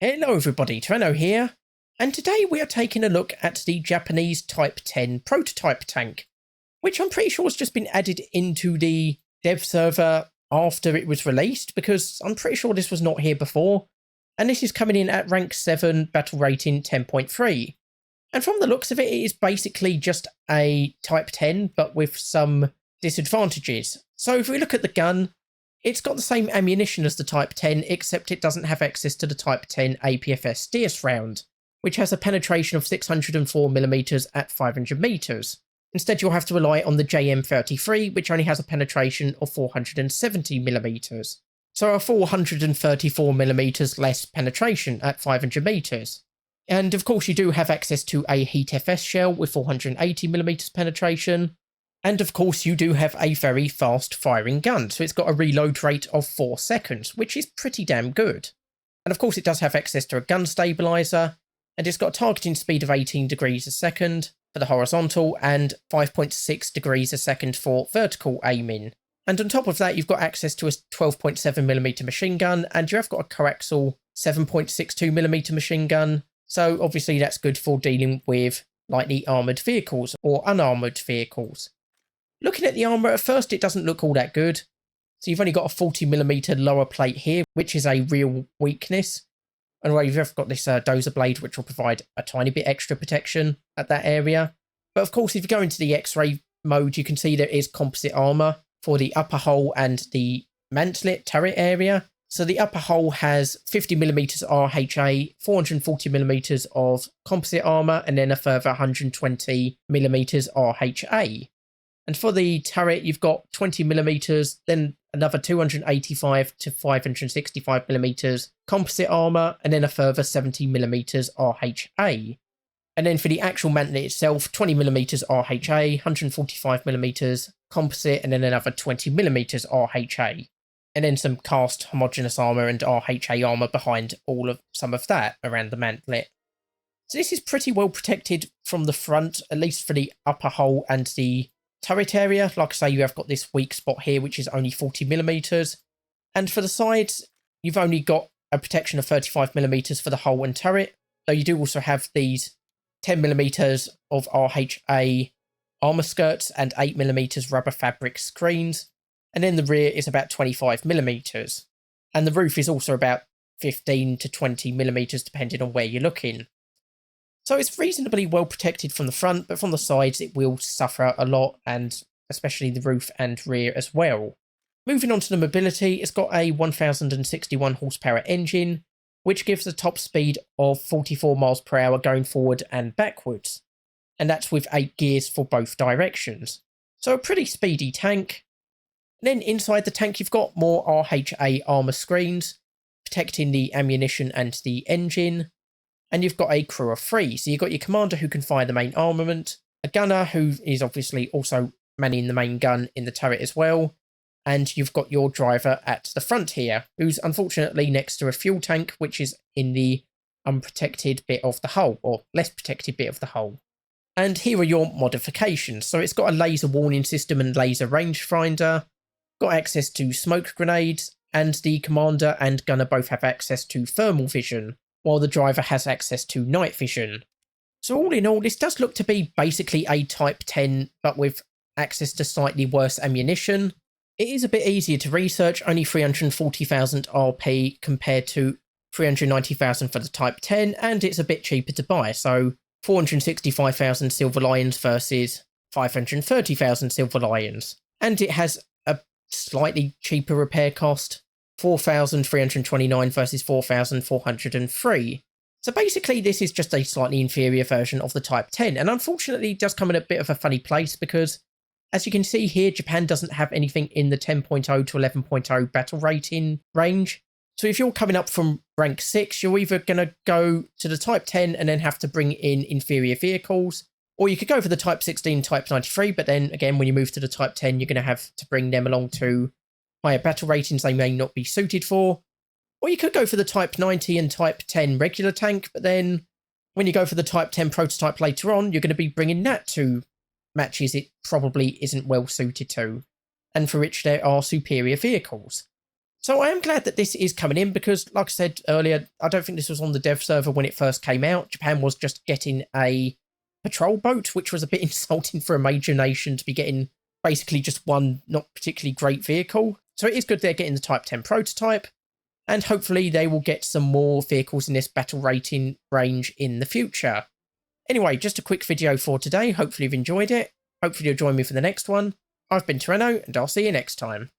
Hello everybody, Tyranno here, and today we are taking a look at the Japanese Type 10 prototype tank, which I'm pretty sure has just been added into the dev server after it was released, because I'm pretty sure this was not here before, and this is coming in at rank 7, battle rating 10.3. And from the looks of it, it is basically just a Type 10, but with some disadvantages. So if we look at the gun, it's got the same ammunition as the Type 10, except it doesn't have access to the Type 10 APFS DS round, which has a penetration of 604mm at 500m. Instead, you'll have to rely on the JM33, which only has a penetration of 470mm. So a 434mm less penetration at 500m. And of course, you do have access to a Heat FS shell with 480mm penetration. And of course, you do have a very fast firing gun, so it's got a reload rate of 4 seconds, which is pretty damn good. And of course, it does have access to a gun stabilizer, and it's got a targeting speed of 18 degrees a second for the horizontal and 5.6 degrees a second for vertical aiming. And on top of that, you've got access to a 12.7mm machine gun, and you have got a coaxial 7.62mm machine gun. So obviously that's good for dealing with lightly armoured vehicles or unarmoured vehicles. Looking at the armour, at first it doesn't look all that good. So you've only got a 40mm lower plate here, which is a real weakness. And you've got this dozer blade, which will provide a tiny bit extra protection at that area. But of course, if you go into the X-ray mode, you can see there is composite armour for the upper hull and the mantlet turret area. So the upper hull has 50mm RHA, 440mm of composite armour, and then a further 120mm RHA. And for the turret, you've got 20mm, then another 285 to 565mm composite armour, and then a further 70mm RHA. And then for the actual mantlet itself, 20mm RHA, 145mm composite, and then another 20mm RHA. And then some cast homogeneous armour and RHA armour behind some of that around the mantlet. So this is pretty well protected from the front, at least for the upper hull and the turret area. Like I say, you have got this weak spot here, which is only 40mm. And for the sides, you've only got a protection of 35mm for the hull and turret. Though you do also have these 10mm of RHA armour skirts and 8mm rubber fabric screens. And then the rear is about 25mm. And the roof is also about 15 to 20mm, depending on where you're looking. So it's reasonably well protected from the front, but from the sides it will suffer a lot, and especially the roof and rear as well. Moving on to the mobility, it's got a 1061 horsepower engine, which gives a top speed of 44 miles per hour going forward and backwards. And that's with 8 gears for both directions. So a pretty speedy tank. Then inside the tank you've got more RHA armour screens, protecting the ammunition and the engine. And you've got a crew of 3, so you've got your commander who can fire the main armament, a gunner who is obviously also manning the main gun in the turret as well, and you've got your driver at the front here, who's unfortunately next to a fuel tank, which is in the unprotected bit of the hull, or less protected bit of the hull. And here are your modifications. So it's got a laser warning system and laser rangefinder, got access to smoke grenades, and the commander and gunner both have access to thermal vision, while the driver has access to night vision. So all in all, this does look to be basically a Type 10, but with access to slightly worse ammunition. It is a bit easier to research, only 340,000 RP compared to 390,000 for the Type 10, and it's a bit cheaper to buy, so 465,000 Silver Lions versus 530,000 Silver Lions. And it has a slightly cheaper repair cost, 4,329 versus 4,403. So basically this is just a slightly inferior version of the Type 10, and unfortunately it does come in a bit of a funny place because, as you can see here, Japan doesn't have anything in the 10.0 to 11.0 battle rating range. So if you're coming up from rank 6, you're either going to go to the Type 10 and then have to bring in inferior vehicles, or you could go for the Type 16, Type 93, but then again when you move to the Type 10 you're going to have to bring them along to higher battle ratings they may not be suited for. Or you could go for the Type 90 and Type 10 regular tank, but then when you go for the Type 10 prototype later on, you're going to be bringing that to matches it probably isn't well suited to, and for which there are superior vehicles. So I am glad that this is coming in because, like I said earlier, I don't think this was on the dev server when it first came out. Japan was just getting a patrol boat, which was a bit insulting for a major nation to be getting basically just one not particularly great vehicle. So it is good they're getting the Type 10 prototype, and hopefully they will get some more vehicles in this battle rating range in the future. Anyway, just a quick video for today. Hopefully you've enjoyed it. Hopefully you'll join me for the next one. I've been Terreno, and I'll see you next time.